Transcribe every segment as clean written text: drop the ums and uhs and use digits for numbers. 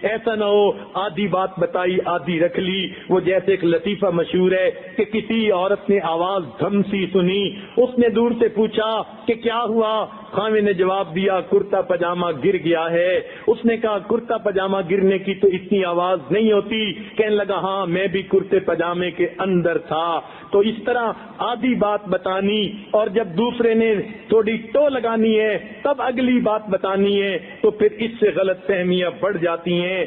ایسا نہ ہو آدھی بات بتائی آدھی رکھ لی. وہ جیسے ایک لطیفہ مشہور ہے کہ کسی عورت نے آواز دھم سی سنی, اس نے دور سے پوچھا کہ کیا ہوا؟ خاوند نے جواب دیا کرتا پاجامہ گر گیا ہے. اس نے کہا کرتا پاجامہ گرنے کی تو اتنی آواز نہیں ہوتی. کہنے لگا ہاں میں بھی کرتے پاجامے کے اندر تھا. تو اس طرح آدھی بات بتانی اور جب دوسرے نے تھوڑی ٹو لگانی ہے تب اگلی بات بتانی ہے, تو پھر اس سے غلط فہمیاں بڑھ جاتی ہیں.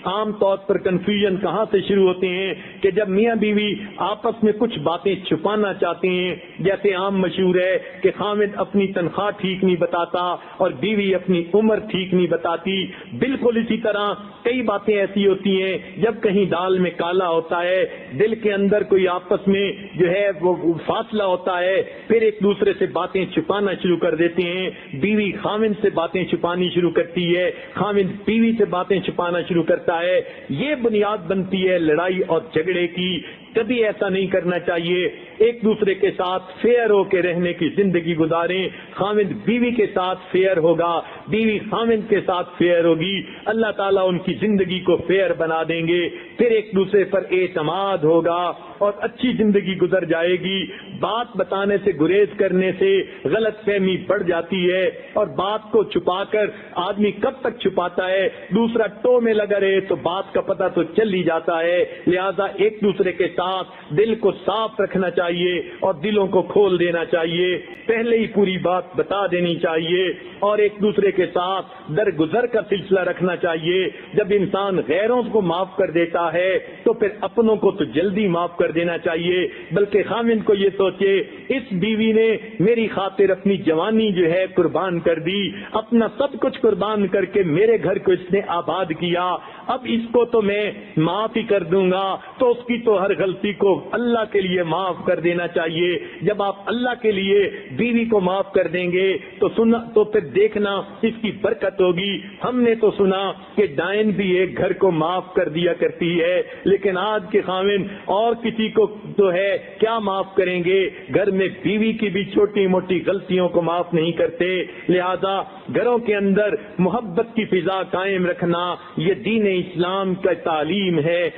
عام طور پر کنفیوژن کہاں سے شروع ہوتے ہیں کہ جب میاں بیوی آپس میں کچھ باتیں چھپانا چاہتے ہیں. جیسے عام مشہور ہے کہ خاوند اپنی تنخواہ ٹھیک نہیں بتاتا اور بیوی اپنی عمر ٹھیک نہیں بتاتی. بالکل اسی طرح کئی باتیں ایسی ہوتی ہیں جب کہیں دال میں کالا ہوتا ہے, دل کے اندر کوئی آپس میں جو ہے وہ فاصلہ ہوتا ہے, پھر ایک دوسرے سے باتیں چھپانا شروع کر دیتے ہیں. بیوی خاوند سے باتیں چھپانی شروع کرتی ہے, خاوند بیوی سے باتیں چھپانا شروع کرتا ہے. یہ بنیاد بنتی ہے لڑائی اور جھگڑے کی. کبھی ایسا نہیں کرنا چاہیے. ایک دوسرے کے ساتھ فیئر ہو کے رہنے کی زندگی گزاریں. خاوند بیوی کے ساتھ فیئر ہوگا, بیوی خاوند کے ساتھ فیئر ہوگی, اللہ تعالیٰ ان کی زندگی کو فیئر بنا دیں گے. پھر ایک دوسرے پر اعتماد ہوگا اور اچھی زندگی گزر جائے گی. بات بتانے سے گریز کرنے سے غلط فہمی بڑھ جاتی ہے, اور بات کو چھپا کر آدمی کب تک چھپاتا ہے؟ دوسرا ٹو میں لگا رہے تو بات کا پتہ تو چل ہی جاتا ہے. لہذا ایک دوسرے کے ساتھ دل کو صاف رکھنا چاہیے اور دلوں کو کھول دینا چاہیے. پہلے ہی پوری بات بتا دینی چاہیے اور ایک دوسرے کے ساتھ درگزر کا سلسلہ رکھنا چاہیے. جب انسان غیروں کو معاف کر دیتا ہے تو پھر اپنوں کو تو جلدی معاف کر دینا چاہیے. بلکہ خاوند کو یہ سوچے اس بیوی نے میری خاطر اپنی جوانی جو ہے قربان کر دی, اپنا سب کچھ قربان کر کے میرے گھر کو اس نے آباد کیا, اب اس کو تو میں معاف ہی کر دوں گا. تو اس کی تو ہر غلطی کو اللہ کے لیے معاف کر دینا چاہیے. جب آپ اللہ کے لیے بیوی کو معاف کر دیں گے تو پھر دیکھنا اس کی برکت ہوگی. ہم نے تو سنا کہ ڈائن بھی ایک گھر کو معاف کر دیا کرتی ہے, لیکن آج کے خاوند اور کسی کو تو ہے کیا معاف کریں گے؟ گھر میں بیوی کی بھی چھوٹی موٹی غلطیوں کو معاف نہیں کرتے. لہذا گھروں کے اندر محبت کی فضا قائم رکھنا یہ دین اسلام کا تعلیم ہے.